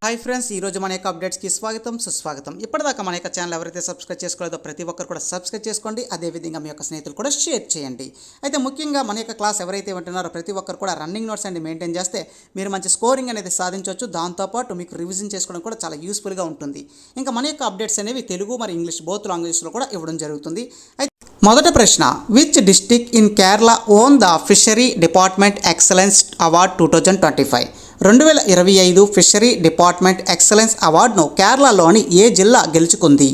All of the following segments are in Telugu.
హాయ్ ఫ్రెండ్స్, ఈరోజు మన యొక్క అప్డేట్స్కి స్వాగతం సుస్వాగతం. ఇప్పటిదాకా మన యొక్క ఛానల్ ఎవరైతే సబ్స్క్రైబ్ చేసుకోలేదో ప్రతి ఒక్కరు కూడా సబ్స్క్రైబ్ చేసుకోండి. అదేవిధంగా మీ యొక్క స్నేహితులు కూడా షేర్ చేయండి. అయితే ముఖ్యంగా మన యొక్క క్లాస్ ఎవరైతే వింటున్నారో ప్రతి ఒక్కరు కూడా రన్నింగ్ నోట్స్ అండి మెయింటైన్ చేస్తే మీరు మంచి స్కోరింగ్ అనేది సాధించవచ్చు. దాంతోపాటు మీకు రివిజన్ చేసుకోవడం కూడా చాలా యూస్ఫుల్గా ఉంటుంది. ఇంకా మన యొక్క అప్డేట్స్ అనేవి తెలుగు మరి ఇంగ్లీష్ బోత్ లాంగ్వేజ్లో కూడా ఇవ్వడం జరుగుతుంది. అయితే మొదటి ప్రశ్న, which district in Kerala own the fishery department excellence award 2025? 2025 fishery department excellence అవార్డును కేరళలోని ఏ జిల్లా గెలుచుకుంది?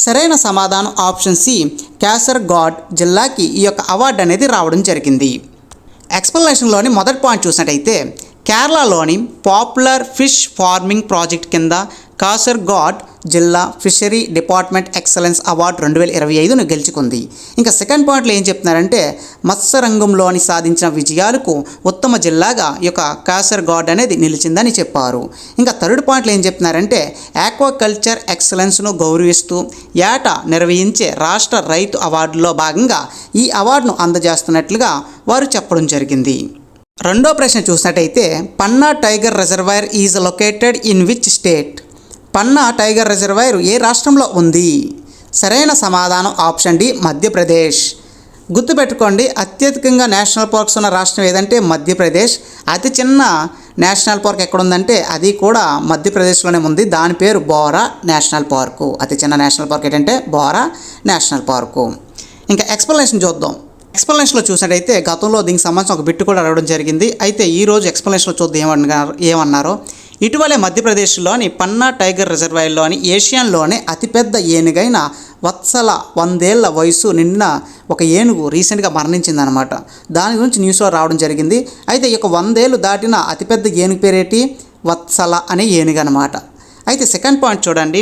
సరైన సమాధానం ఆప్షన్ సి, కాసర్గోడ్ జిల్లాకి ఈ యొక్క అవార్డు అనేది రావడం జరిగింది. ఎక్స్ప్లెనేషన్లోని మొదటి పాయింట్ చూసినట్టయితే కేరళలోని పాపులర్ ఫిష్ ఫార్మింగ్ ప్రాజెక్ట్ కింద కాసర్గోడ్ జిల్లా ఫిషరీ డిపార్ట్మెంట్ ఎక్సలెన్స్ అవార్డు 2025ను గెలుచుకుంది. ఇంకా సెకండ్ పాయింట్లో ఏం చెప్తున్నారంటే మత్స్యరంగంలోని సాధించిన విజయాలకు ఉత్తమ జిల్లాగా ఈ యొక్క కాసర్గోడ్ అనేది నిలిచిందని చెప్పారు. ఇంకా థర్డ్ పాయింట్లో ఏం చెప్తున్నారంటే ఆక్వాకల్చర్ ఎక్సలెన్స్ను గౌరవిస్తూ ఏటా నిర్వహించే రాష్ట్ర రైతు అవార్డులో భాగంగా ఈ అవార్డును అందజేస్తున్నట్లుగా వారు చెప్పడం జరిగింది. రెండో ప్రశ్న చూసినట్టయితే Panna tiger reservoir is located in which state? Panna tiger reservoir ఏ రాష్ట్రంలో ఉంది? సరైన సమాధానం ఆప్షన్ డి, మధ్యప్రదేశ్. గుర్తుపెట్టుకోండి, అత్యధికంగా నేషనల్ పార్క్స్ ఉన్న రాష్ట్రం ఏదంటే మధ్యప్రదేశ్. అతి చిన్న నేషనల్ పార్క్ ఎక్కడుందంటే అది కూడా మధ్యప్రదేశ్లోనే ఉంది. దాని పేరు బోరా నేషనల్ పార్కు. అతి చిన్న నేషనల్ పార్క్ ఏంటంటే బోరా నేషనల్ పార్కు. ఇంకా ఎక్స్ప్లెనేషన్ చూద్దాం. ఎక్స్ప్లెనేషన్లో చూసినట్టయితే గతంలో దీనికి సంబంధించిన ఒక బిట్టు కూడా అడగడం జరిగింది. అయితే ఈరోజు ఎక్స్ప్లెనేషన్లో చూద్దాం ఏమన్నారో. ఇటీవలే మధ్యప్రదేశ్లోని పన్నా టైగర్ రిజర్వాయర్లోని ఏషియన్లోనే అతిపెద్ద ఏనుగైన వత్సల 100 ఏళ్ల వయసు నిండిన ఒక ఏనుగు రీసెంట్గా మరణించిందనమాట. దాని గురించి న్యూస్లో రావడం జరిగింది. అయితే ఈ యొక్క 100 ఏళ్ళు దాటిన అతిపెద్ద ఏనుగు పేరేటి? వత్సల అనే ఏనుగు అనమాట. అయితే సెకండ్ పాయింట్ చూడండి.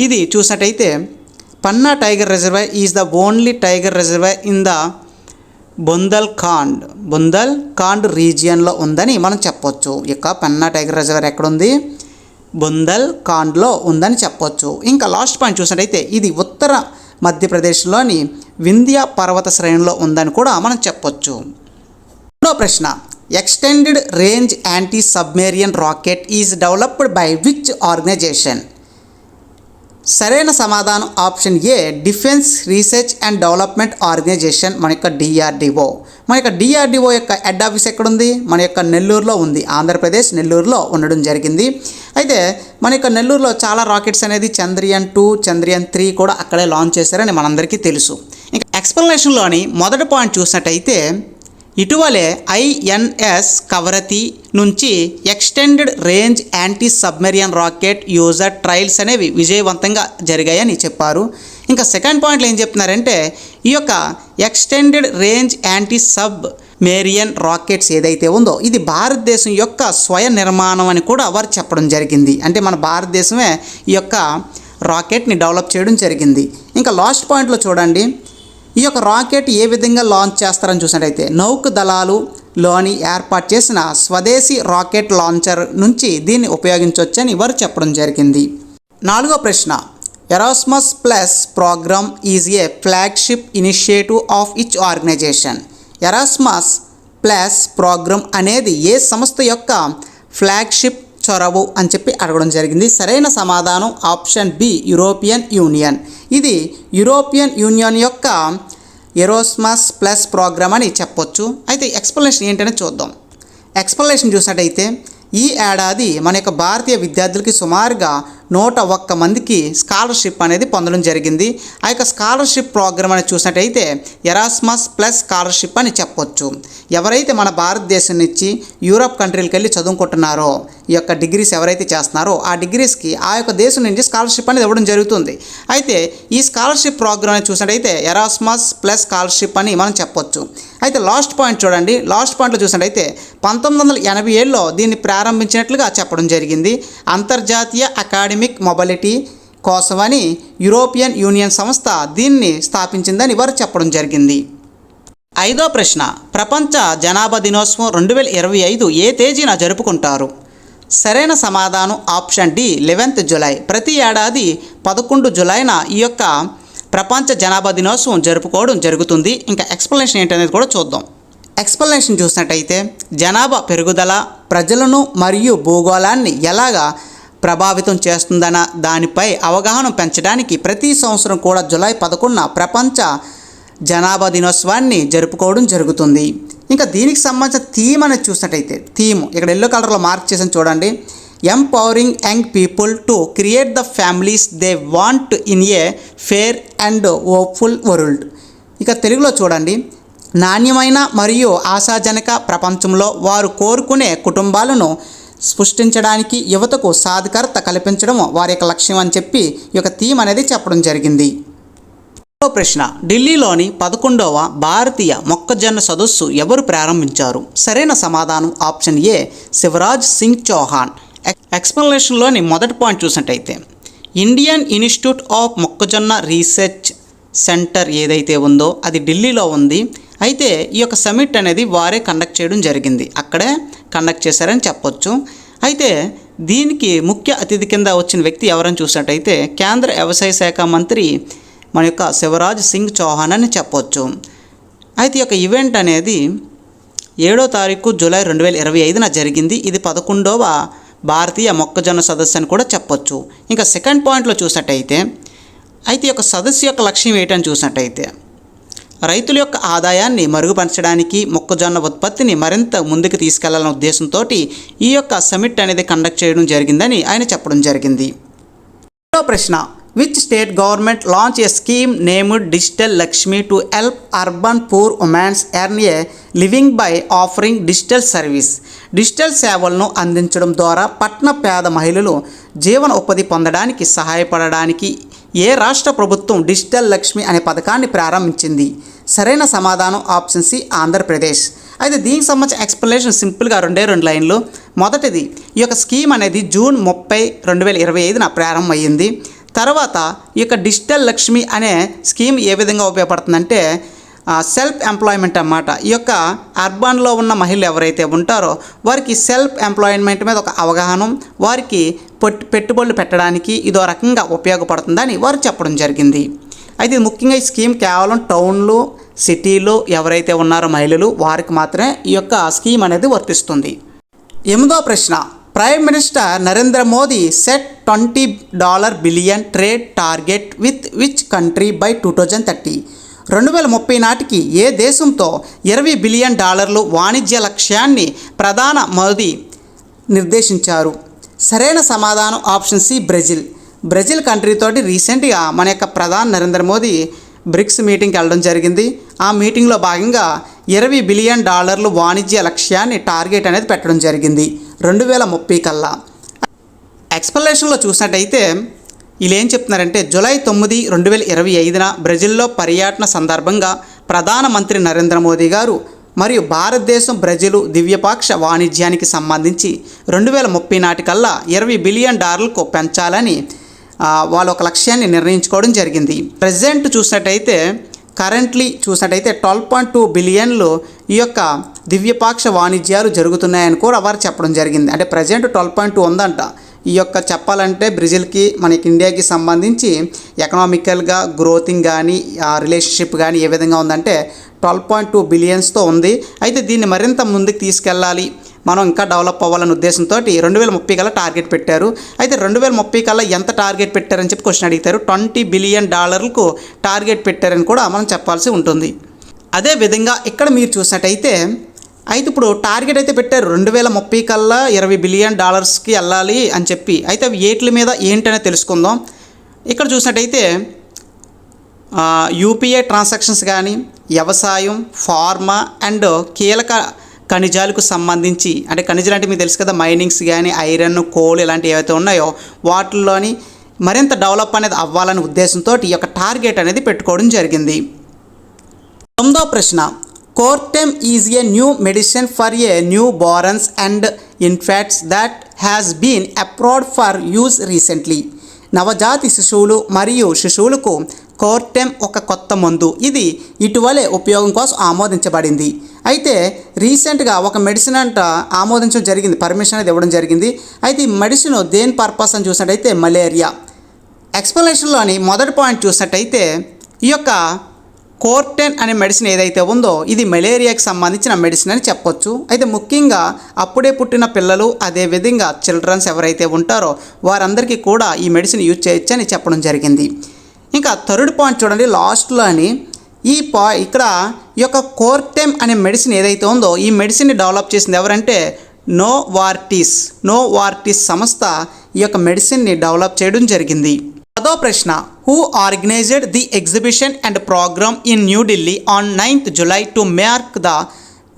ఇది చూసినట్టయితే Panna tiger reservoir is the only tiger reservoir in the Bundelkhand రీజియన్లో ఉందని మనం చెప్పొచ్చు. ఇక పన్నా టైగర్ రిజర్వాయర్ ఎక్కడుంది? బుందల్ఖండ్లో ఉందని చెప్పొచ్చు. ఇంకా లాస్ట్ పాయింట్ చూసినట్టయితే ఇది ఉత్తర మధ్యప్రదేశ్లోని వింధ్య పర్వత శ్రేణిలో ఉందని కూడా మనం చెప్పొచ్చు. రెండో ప్రశ్న, extended range anti submarine rocket is developed by which organisation? సరైన సమాధానం option A, defence research and development organisation, మన యొక్క డిఆర్డిఓ. మన యొక్క డిఆర్డిఓ యొక్క హెడ్ ఆఫీస్ ఎక్కడుంది? మన యొక్క నెల్లూరులో ఉంది. ఆంధ్రప్రదేశ్ నెల్లూరులో ఉండడం జరిగింది. అయితే మన యొక్క నెల్లూరులో చాలా రాకెట్స్ అనేది చంద్రయాన్ 2, చంద్రయాన్ 3 కూడా అక్కడే లాంచ్ చేశారని మనందరికీ తెలుసు. ఇంకా ఎక్స్ప్లెనేషన్లోని మొదటి పాయింట్ చూసినట్టయితే ఇటీవలే ఐఎన్ఎస్ కవరతి నుంచి extended range anti submarine rocket user trials అనేవి విజయవంతంగా జరిగాయని చెప్పారు. ఇంకా సెకండ్ పాయింట్లో ఏం చెప్తున్నారంటే ఈ యొక్క extended range anti submarine rockets ఏదైతే ఉందో ఇది భారతదేశం యొక్క స్వయం నిర్మాణం అని కూడా వారు చెప్పడం జరిగింది. అంటే మన భారతదేశమే ఈ యొక్క రాకెట్ని డెవలప్ చేయడం జరిగింది. ఇంకా లాస్ట్ పాయింట్లో చూడండి, ఈ యొక్క రాకెట్ ఏ విధంగా లాంచ్ చేస్తారని చూసినట్టయితే నౌక దళాలులోని ఏర్పాటు చేసిన స్వదేశీ రాకెట్ లాంచర్ నుంచి దీన్ని ఉపయోగించవచ్చని వారు చెప్పడం జరిగింది. నాలుగో ప్రశ్న, Erasmus plus programme is a flagship initiative of which organisation? Erasmus plus programme అనేది ఏ సంస్థ యొక్క ఫ్లాగ్షిప్ చొరవ అని చెప్పి అడగడం జరిగింది. సరైన సమాధానం ఆప్షన్ బి, యూరోపియన్ యూనియన్. ఇది యూరోపియన్ యూనియన్ యొక్క ఎరాస్మస్ ప్లస్ ప్రోగ్రామ్ అని చెప్పొచ్చు. అయితే ఎక్స్ప్లెనేషన్ ఏంటనే చూద్దాం. ఎక్స్ప్లెనేషన్ చూసినట్టయితే ఈ ఏడాది మన యొక్క భారతీయ విద్యార్థులకి సుమారుగా 101 మందికి స్కాలర్షిప్ అనేది పొందడం జరిగింది. ఆ యొక్క స్కాలర్షిప్ ప్రోగ్రామ్ అనేది చూసినట్టయితే ఎరాస్మస్ ప్లస్ స్కాలర్షిప్ అని చెప్పొచ్చు. ఎవరైతే మన భారతదేశం నుంచి యూరోప్ కంట్రీలకు వెళ్ళి చదువుకుంటున్నారో ఈ యొక్క డిగ్రీస్ ఎవరైతే చేస్తున్నారో ఆ డిగ్రీస్కి ఆ యొక్క దేశం నుంచి స్కాలర్షిప్ అనేది ఇవ్వడం జరుగుతుంది. అయితే ఈ స్కాలర్షిప్ ప్రోగ్రామ్ అనేది చూసినట్టయితే ఎరాస్మస్ ప్లస్ స్కాలర్షిప్ అని మనం చెప్పొచ్చు. అయితే లాస్ట్ పాయింట్ చూడండి. లాస్ట్ పాయింట్లో చూసినట్టయితే 1987లో దీన్ని ప్రారంభించినట్లుగా చెప్పడం జరిగింది. అంతర్జాతీయ అకాడమిక్ మొబిలిటీ కోసమని యూరోపియన్ యూనియన్ సంస్థ దీన్ని స్థాపించిందని వారు చెప్పడం జరిగింది. ఐదో ప్రశ్న, ప్రపంచ జనాభా దినోత్సవం 2025 ఏ తేదీన జరుపుకుంటారు? సరైన సమాధానం ఆప్షన్ డి, 11th జూలై. ప్రతి ఏడాది 11 జూలైన ఈ యొక్క ప్రపంచ జనాభా దినోత్సవం జరుపుకోవడం జరుగుతుంది. ఇంకా ఎక్స్ప్లెనేషన్ ఏంటనేది కూడా చూద్దాం. ఎక్స్ప్లెనేషన్ చూసినట్టయితే జనాభా పెరుగుదల ప్రజలను మరియు భూగోళాన్ని ఎలాగా ప్రభావితం చేస్తుందన్న దానిపై అవగాహన పెంచడానికి ప్రతి సంవత్సరం కూడా జూలై 11న ప్రపంచ జనాభా దినోత్సవాన్ని జరుపుకోవడం జరుగుతుంది. ఇంకా దీనికి సంబంధించిన థీమ్ అనేది చూసినట్టయితే ఇక్కడ ఎల్లో కలర్లో మార్క్ చేసాను చూడండి. Empowering young people to create the families they want in a fair and hopeful world. ఇక తెలుగులో చూడండి, నాణ్యమైన మరియు ఆశాజనక ప్రపంచంలో వారు కోరుకునే కుటుంబాలను సృష్టించడానికి యువతకు సాధికారత కల్పించడం వారి యొక్క లక్ష్యం అని చెప్పి ఈ యొక్క థీమ్ అనేది చెప్పడం జరిగింది. ప్రశ్న, ఢిల్లీలోని 11వ భారతీయ మొక్కజొన్న సదస్సు ఎవరు ప్రారంభించారు? సరైన సమాధానం ఆప్షన్ ఏ శివరాజ్ సింగ్ చౌహాన్. ఎక్స్ప్లెనేషన్లోని మొదటి పాయింట్ చూసినట్టయితే ఇండియన్ ఇన్స్టిట్యూట్ ఆఫ్ మొక్కజొన్న రీసెర్చ్ సెంటర్ ఏదైతే ఉందో అది ఢిల్లీలో ఉంది. అయితే ఈ యొక్క సమిట్ అనేది వారే కండక్ట్ చేయడం జరిగింది, అక్కడే కండక్ట్ చేశారని చెప్పొచ్చు. అయితే దీనికి ముఖ్య అతిథి కింద వచ్చిన వ్యక్తి ఎవరని చూసినట్టయితే కేంద్ర వ్యవసాయ శాఖ మంత్రి మన యొక్క శివరాజ్ సింగ్ చౌహాన్ అని చెప్పొచ్చు. అయితే ఈ యొక్క ఈవెంట్ అనేది 7వ తారీఖు జూలై 2025న జరిగింది. ఇది 11వ భారతీయ మొక్కజొన్న సదస్సు అని కూడా చెప్పొచ్చు. ఇంకా సెకండ్ పాయింట్లో చూసినట్టయితే ఈ యొక్క సదస్సు యొక్క లక్ష్యం ఏంటని చూసినట్టయితే రైతుల యొక్క ఆదాయాన్ని మరుగుపరచడానికి మొక్కజొన్న ఉత్పత్తిని మరింత ముందుకు తీసుకెళ్లాలనే ఉద్దేశంతో ఈ యొక్క సమిట్ అనేది కండక్ట్ చేయడం జరిగిందని ఆయన చెప్పడం జరిగింది. రెండో ప్రశ్న, which state government launch A scheme named digital Lakshmi to help urban poor women's earn A living by offering digital service. Digital సేవలను అందించడం ద్వారా పట్టణ పేద మహిళలు జీవన ఉపాధి పొందడానికి సహాయపడడానికి ఏ రాష్ట్ర ప్రభుత్వం డిజిటల్ లక్ష్మి అనే పథకాన్ని ప్రారంభించింది? సరైన సమాధానం ఆప్షన్ సి ఆంధ్రప్రదేశ్. అయితే దీనికి సంబంధించిన ఎక్స్ప్లెనేషన్ సింపుల్గా 2 లైన్లు. మొదటిది, ఈ యొక్క స్కీమ్ అనేది జూన్ 30, 2025న ప్రారంభమైంది. తర్వాత ఈ యొక్క డిజిటల్ లక్ష్మి అనే స్కీమ్ ఏ విధంగా ఉపయోగపడుతుందంటే సెల్ఫ్ ఎంప్లాయ్మెంట్ అన్నమాట. ఈ యొక్క అర్బన్లో ఉన్న మహిళలు ఎవరైతే ఉంటారో వారికి సెల్ఫ్ ఎంప్లాయ్మెంట్ మీద ఒక అవగాహన, వారికి పెట్టుబడులు పెట్టడానికి ఇదో రకంగా ఉపయోగపడుతుందని వారు చెప్పడం జరిగింది. అయితే ముఖ్యంగా ఈ స్కీమ్ కేవలం టౌన్లు, సిటీలు ఎవరైతే ఉన్నారో మహిళలు వారికి మాత్రమే ఈ యొక్క స్కీమ్ అనేది వర్తిస్తుంది. 8వ ప్రశ్న, prime minister Narendra Modi set $20 billion trade target with which country by 2030. 2030 నాటికి ఏ దేశంతో $20 బిలియన్ వాణిజ్య లక్ష్యాన్ని ప్రధాని మోదీ నిర్దేశించారు? సరైన సమాధానం ఆప్షన్ సి బ్రెజిల్ కంట్రీతోటి రీసెంట్గా మన యొక్క ప్రధాని నరేంద్ర మోదీ బ్రిక్స్ మీటింగ్కి వెళ్ళడం జరిగింది. ఆ మీటింగ్లో భాగంగా $20 బిలియన్ వాణిజ్య లక్ష్యాన్ని టార్గెట్ అనేది పెట్టడం జరిగింది 2030 కల్లా. ఎక్స్ప్లెనేషన్లో చూసినట్టయితే వీళ్ళు ఏం చెప్తున్నారంటే జూలై 9, 2025న బ్రెజిల్లో పర్యటన సందర్భంగా ప్రధానమంత్రి నరేంద్ర మోదీ గారు మరియు భారతదేశం బ్రెజిల్ ద్విపక్ష వాణిజ్యానికి సంబంధించి 2030 నాటికల్లా $20 బిలియన్ పెంచాలని వాళ్ళు ఒక లక్ష్యాన్ని నిర్ణయించుకోవడం జరిగింది. కరెంట్లీ చూసినట్టయితే 12.2 బిలియన్లు ఈ యొక్క ద్విపక్ష వాణిజ్యాలు జరుగుతున్నాయని కూడా వారు చెప్పడం జరిగింది. అంటే ప్రజెంట్ 12.2 ఉందంట. ఈ యొక్క చెప్పాలంటే బ్రెజిల్కి మనకి ఇండియాకి సంబంధించి ఎకనామికల్గా గ్రోతింగ్ కానీ రిలేషన్షిప్ కానీ ఏ విధంగా ఉందంటే 12.2 బిలియన్స్తో ఉంది. అయితే దీన్ని మరింత ముందుకు తీసుకెళ్ళాలి, మనం ఇంకా డెవలప్ అవ్వాలనే ఉద్దేశంతో 2030 కల్లా టార్గెట్ పెట్టారు. అయితే 2030 కల్లా ఎంత టార్గెట్ పెట్టారని చెప్పి క్వశ్చన్ అడిగితారు. $20 బిలియన్ టార్గెట్ పెట్టారని కూడా మనం చెప్పాల్సి ఉంటుంది. అదేవిధంగా ఇక్కడ మీరు చూసినట్టయితే ఇప్పుడు టార్గెట్ అయితే పెట్టారు 2030 కల్లా $20 బిలియన్ వెళ్ళాలి అని చెప్పి. అయితే అవి ఏట్ల మీద ఏంటనే తెలుసుకుందాం. ఇక్కడ చూసినట్టయితే యూపీఐ ట్రాన్సాక్షన్స్ కానీ, వ్యవసాయం, ఫార్మా అండ్ కీలక ఖనిజాలకు సంబంధించి, అంటే ఖనిజాలు అంటే మీకు తెలుసు కదా, మైనింగ్స్ కానీ, ఐరన్, కోల్ ఇలాంటివి ఏవైతే ఉన్నాయో వాటిల్లోని మరింత డెవలప్ అనేది అవ్వాలనే ఉద్దేశంతో ఈ యొక్క టార్గెట్ అనేది పెట్టుకోవడం జరిగింది. 9వ ప్రశ్న, Coartem is a new medicine for a newborns and infants that has been approved for use recently. నవజాతి శిశువులు మరియు శిశువులకు కోర్టెమ్ ఒక కొత్త మందు. ఇది ఇటీవలే ఉపయోగం కోసం ఆమోదించబడింది. అయితే రీసెంట్గా ఒక మెడిసిన్ ఆమోదించడం జరిగింది, పర్మిషన్ అనేది ఇవ్వడం జరిగింది. అయితే ఈ మెడిసిన్ దేని పర్పస్ అని చూసినట్టయితే మలేరియా. ఎక్స్ప్లెనేషన్లోని మొదటి పాయింట్ చూసినట్టయితే ఈ యొక్క కోర్టెన్ అనే మెడిసిన్ ఏదైతే ఉందో ఇది మలేరియాకి సంబంధించిన మెడిసిన్ అని చెప్పొచ్చు. అయితే ముఖ్యంగా అప్పుడే పుట్టిన పిల్లలు అదేవిధంగా చిల్డ్రన్స్ ఎవరైతే ఉంటారో వారందరికీ కూడా ఈ మెడిసిన్ యూజ్ చేయొచ్చు అని చెప్పడం జరిగింది. ఇంకా థర్డ్ పాయింట్ చూడండి లాస్ట్లో అని ఇక్కడ ఈ యొక్క కోర్టెమ్ అనే మెడిసిన్ ఏదైతే ఉందో ఈ మెడిసిన్ని డెవలప్ చేసింది ఎవరంటే నోవార్టిస్ సంస్థ ఈ యొక్క మెడిసిన్ని డెవలప్ చేయడం జరిగింది. పదో ప్రశ్న, who organized the exhibition and program in New Delhi on 9th July to mark the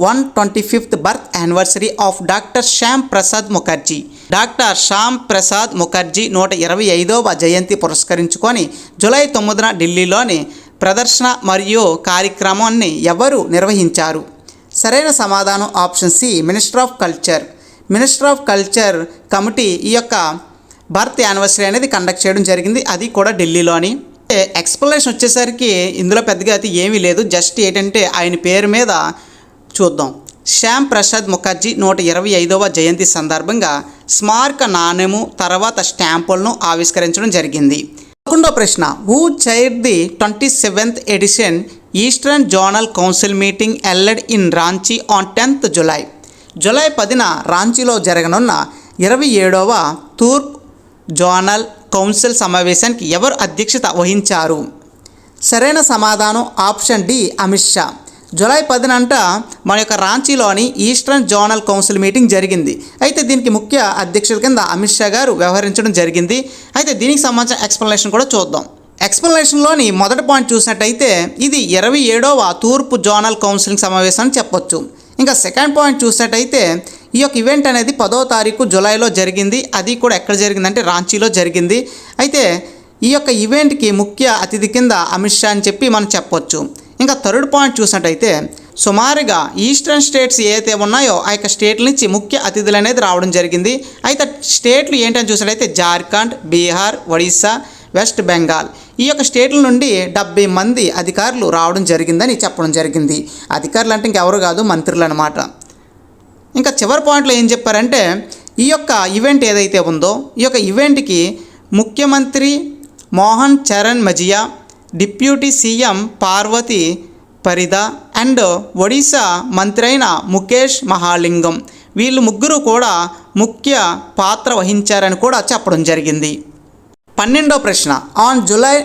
125th birth anniversary of doctor Shyam Prasad Mukherjee. Doctor Shyam Prasad Mukherjee 125వ జయంతి పురస్కరించుకొని జూలై 9న ఢిల్లీలోని ప్రదర్శన మరియు కార్యక్రమాన్ని ఎవరు నిర్వహించారు? సరైన సమాధానం option C, minister of culture committee ఈ యొక్క బర్త్ యానివర్సరీ అనేది కండక్ట్ చేయడం జరిగింది, అది కూడా ఢిల్లీలోని. ఎక్స్ప్లెనేషన్ వచ్చేసరికి ఇందులో పెద్దగా అయితే ఏమీ లేదు, జస్ట్ ఏంటంటే ఆయన పేరు మీద చూద్దాం. శ్యామ్ ప్రసాద్ ముఖర్జీ 125వ జయంతి సందర్భంగా స్మారక నాణెము తర్వాత స్టాంపులను ఆవిష్కరించడం జరిగింది. 11వ ప్రశ్న, who chaired the 27th edition eastern zonal council meeting held in Ranchi on 10th July. జూలై 10న రాంచీలో జరగనున్న 27వ తూర్పు జోనల్ కౌన్సిల్ సమావేశానికి ఎవరు అధ్యక్షత వహించారు? సరైన సమాధానం ఆప్షన్ డి, అమిత్ షా. జూలై 10న మన యొక్క రాంచీలోని ఈస్టర్న్ జోనల్ కౌన్సిల్ మీటింగ్ జరిగింది. అయితే దీనికి ముఖ్య అధ్యక్షుల కింద అమిత్ షా గారు వ్యవహరించడం జరిగింది. అయితే దీనికి సంబంధించిన ఎక్స్ప్లెనేషన్ కూడా చూద్దాం. ఎక్స్ప్లెనేషన్లోని మొదటి పాయింట్ చూసినట్టయితే ఇది 27వ తూర్పు జోనల్ కౌన్సిలింగ్ సమావేశం అని చెప్పొచ్చు. ఇంకా సెకండ్ పాయింట్ చూసినట్టయితే ఈ యొక్క ఈవెంట్ అనేది 10వ తారీఖు జూలైలో జరిగింది, అది కూడా ఎక్కడ జరిగిందంటే రాంచీలో జరిగింది. అయితే ఈ యొక్క ఈవెంట్కి ముఖ్య అతిథి కింద అమిత్ షా అని చెప్పి మనం చెప్పొచ్చు. ఇంకా థర్డ్ పాయింట్ చూసినట్టయితే సుమారుగా ఈస్టర్న్ స్టేట్స్ ఏవైతే ఉన్నాయో ఆ యొక్క స్టేట్ల నుంచి ముఖ్య అతిథులు అనేది రావడం జరిగింది. అయితే స్టేట్లు ఏంటని చూసినట్టయితే జార్ఖండ్, బీహార్, ఒడిశా, వెస్ట్ బెంగాల్ ఈ యొక్క స్టేట్ల నుండి 70 మంది అధికారులు రావడం జరిగిందని చెప్పడం జరిగింది. అధికారులు అంటే ఇంకెవరు కాదు, మంత్రులు అనమాట. ఇంకా చివరి పాయింట్లో ఏం చెప్పారంటే ఈ యొక్క ఈవెంట్ ఏదైతే ఉందో ఈ యొక్క ఈవెంట్కి ముఖ్యమంత్రి Mohan Charan Majhi, deputy CM Parvati Parida and Odisha మంత్రి అయిన ముఖేష్ మహాలింగం వీళ్ళు ముగ్గురు కూడా ముఖ్య పాత్ర వహించారని కూడా చెప్పడం జరిగింది. 12వ ప్రశ్న, on July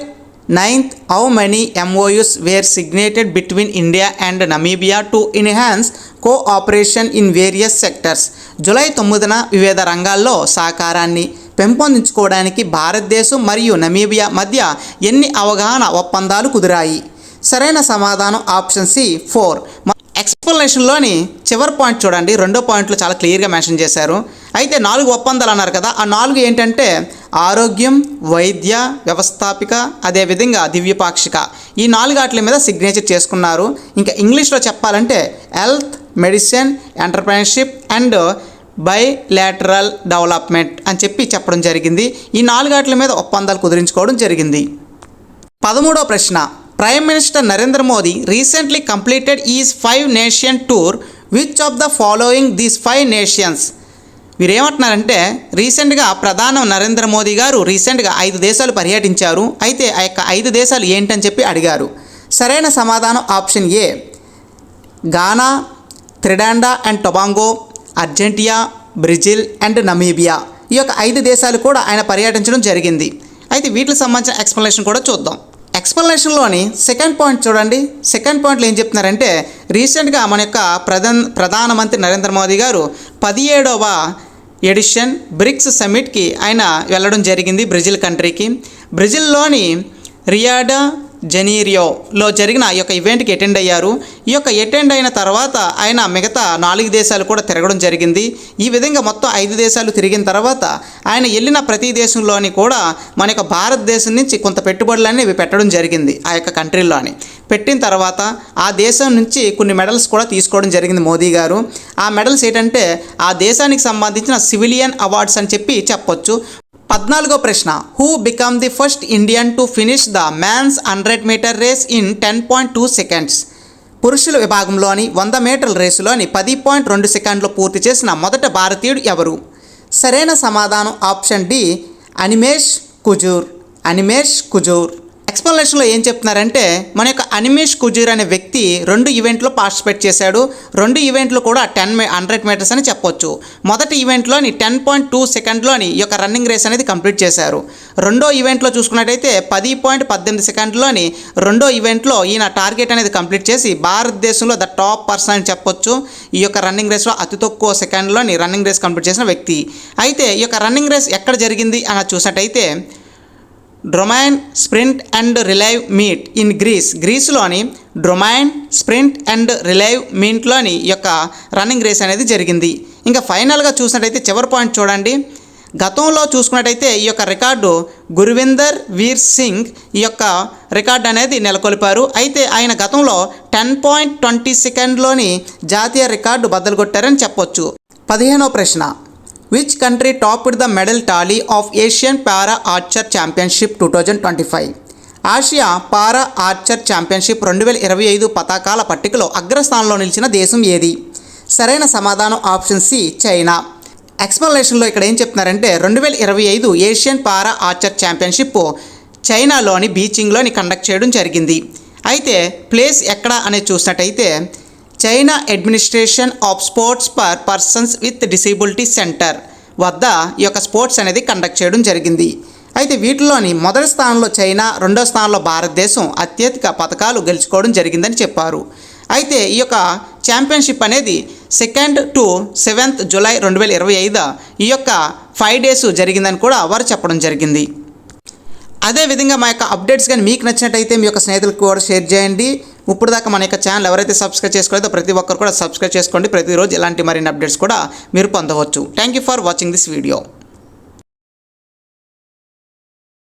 9th how many MOUs were signated between India and Namibia to enhance cooperation in various sectors. జూలై 9న వివిధ రంగాల్లో సహకారాన్ని పెంపొందించుకోవడానికి భారతదేశం మరియు నమీబియా మధ్య ఎన్ని అవగాహన ఒప్పందాలు కుదిరాయి? సరైన సమాధానం ఆప్షన్ సి, 4. ఎక్స్ప్లెనేషన్లోని చివరి పాయింట్ చూడండి, రెండో పాయింట్లో చాలా క్లియర్గా మెన్షన్ చేశారు. అయితే 4 ఒప్పందాలు అన్నారు కదా, ఆ 4 ఏంటంటే ఆరోగ్యం, వైద్య, వ్యవస్థాపిక, అదేవిధంగా దివ్యపాక్షిక ఈ 4 వాటి మీద సిగ్నేచర్ చేసుకున్నారు. ఇంకా ఇంగ్లీష్లో చెప్పాలంటే health, medicine, entrepreneurship and bilateral development అని చెప్పడం జరిగింది. ఈ 4 వాటి మీద ఒప్పందాలు కుదిరించుకోవడం జరిగింది. 13వ ప్రశ్న, prime minister Narendra Modi recently completed is 5 nation tour. Which of the following these 5 nations? వీరేమంటున్నారంటే రీసెంట్గా ప్రధాని నరేంద్ర మోదీ గారు రీసెంట్గా 5 దేశాలు పర్యటించారు. అయితే ఆ యొక్క 5 దేశాలు ఏంటని అడిగారు. సరైన సమాధానం option A, Ghana, Trinidad and Tobago, Argentina, Brazil and Namibia ఈ యొక్క 5 దేశాలు కూడా ఆయన పర్యటించడం జరిగింది. అయితే వీటికి సంబంధించిన ఎక్స్ప్లెనేషన్ కూడా చూద్దాం. ఎక్స్ప్లెనేషన్లోని సెకండ్ పాయింట్ చూడండి. సెకండ్ పాయింట్లో ఏం చెప్తున్నారంటే రీసెంట్గా మన యొక్క ప్రధానమంత్రి నరేంద్ర మోదీ గారు 17వ ఎడిషన్ బ్రిక్స్ సమ్మిట్కి ఆయన వెళ్ళడం జరిగింది బ్రెజిల్ కంట్రీకి. బ్రెజిల్లోని రియాడా జెనీరియోలో జరిగిన ఈ యొక్క ఈవెంట్కి అటెండ్ అయ్యారు. ఈ యొక్క అటెండ్ అయిన తర్వాత ఆయన మిగతా 4 దేశాలు కూడా తిరగడం జరిగింది. ఈ విధంగా మొత్తం 5 దేశాలు తిరిగిన తర్వాత ఆయన వెళ్ళిన ప్రతి దేశంలోని కూడా మన యొక్క భారతదేశం నుంచి కొంత పెట్టుబడులు అనేవి పెట్టడం జరిగింది. ఆ యొక్క కంట్రీలోని పెట్టిన తర్వాత ఆ దేశం నుంచి కొన్ని మెడల్స్ కూడా తీసుకోవడం జరిగింది మోదీ గారు. ఆ మెడల్స్ ఏంటంటే ఆ దేశానికి సంబంధించిన సివిలియన్ అవార్డ్స్ అని చెప్పొచ్చు. 14వ ప్రశ్న, who become the first Indian to finish the man's 100 metre race in 10.2 seconds? పురుషుల విభాగంలోని 100 మీటర్ల రేసులోని 10.2 సెకండ్లు పూర్తి చేసిన మొదటి భారతీయుడు ఎవరు? సరైన సమాధానం ఆప్షన్ డి, అనిమేష్ కుజూర్. ఎక్స్ప్లెనేషన్లో ఏం చెప్తున్నారంటే మన యొక్క అనిమేష్ కుజూర్ అనే వ్యక్తి 2 ఈవెంట్లో పార్టిసిపేట్ చేశాడు. 2 ఈవెంట్లు కూడా 100 మీటర్స్ అని చెప్పొచ్చు. మొదటి ఈవెంట్లోని 10.2 సెకండ్లోని ఈ యొక్క రన్నింగ్ రేస్ అనేది కంప్లీట్ చేశారు. రెండో ఈవెంట్లో చూసుకున్నట్టయితే 10.18 సెకండ్లోని రెండో ఈవెంట్లో ఈయన టార్గెట్ అనేది కంప్లీట్ చేసి భారతదేశంలో ద టాప్ పర్సన్ అని చెప్పొచ్చు. ఈ యొక్క రన్నింగ్ రేస్లో అతి తక్కువ సెకండ్లోని రన్నింగ్ రేస్ కంప్లీట్ చేసిన వ్యక్తి. అయితే ఈ యొక్క రన్నింగ్ రేస్ ఎక్కడ జరిగింది అని చూసినట్టయితే Dromeia sprint and relay meet in గ్రీస్లోని డ్రొమైన్ స్ప్రింట్ అండ్ రిలైవ్ మీట్లోని ఈ యొక్క రన్నింగ్ రేస్ అనేది జరిగింది. ఇంకా ఫైనల్గా చూసినట్టయితే చివరి పాయింట్ చూడండి. గతంలో చూసుకున్నట్టయితే ఈ యొక్క రికార్డు గుర్విందర్ వీర్ సింగ్ ఈ యొక్క రికార్డు అనేది నెలకొల్పారు. అయితే ఆయన గతంలో 10.20 సెకండ్లోని జాతీయ రికార్డు బద్దలు కొట్టారని చెప్పొచ్చు. 15వ ప్రశ్న, which country topped the medal Tally of Asian para Archer championship 2025? Asia para Archer championship 2025 పతాకాల పట్టికలో అగ్రస్థానంలో నిలిచిన దేశం ఏది? సరైన సమాధానం ఆప్షన్ సి, చైనా. ఎక్స్ప్లెనేషన్లో ఇక్కడ ఏం చెప్తున్నారంటే 2025 ఏషియన్ పారా ఆర్చర్ ఛాంపియన్షిప్ చైనాలోని బీజింగ్లోని కండక్ట్ చేయడం జరిగింది. అయితే ప్లేస్ ఎక్కడ అనేది చూసినట్టయితే China administration of sports for persons with disability centre వద్ద ఈ యొక్క స్పోర్ట్స్ అనేది కండక్ట్ చేయడం జరిగింది. అయితే వీటిలోని మొదటి స్థానంలో చైనా, రెండో స్థానంలో భారతదేశం అత్యధిక పథకాలు గెలుచుకోవడం జరిగిందని చెప్పారు. అయితే ఈ యొక్క ఛాంపియన్షిప్ అనేది 2 to 7 జూలై 2025 ఈ యొక్క 5 days జరిగిందని కూడా వారు చెప్పడం జరిగింది. అదేవిధంగా మా యొక్క అప్డేట్స్ కానీ మీకు నచ్చినట్టయితే మీ యొక్క స్నేహితులకు కూడా షేర్ చేయండి. ఇప్పుడు దాకా మన యొక్క ఛానల్ ఎవరైతే సబ్స్క్రైబ్ చేసుకోలేదో ప్రతి ఒక్కరు కూడా సబ్స్క్రైబ్ చేసుకోండి. ప్రతిరోజు ఇలాంటి మరిన్ని అప్డేట్స్ కూడా మీరు పొందవచ్చు. Thank you for watching this video.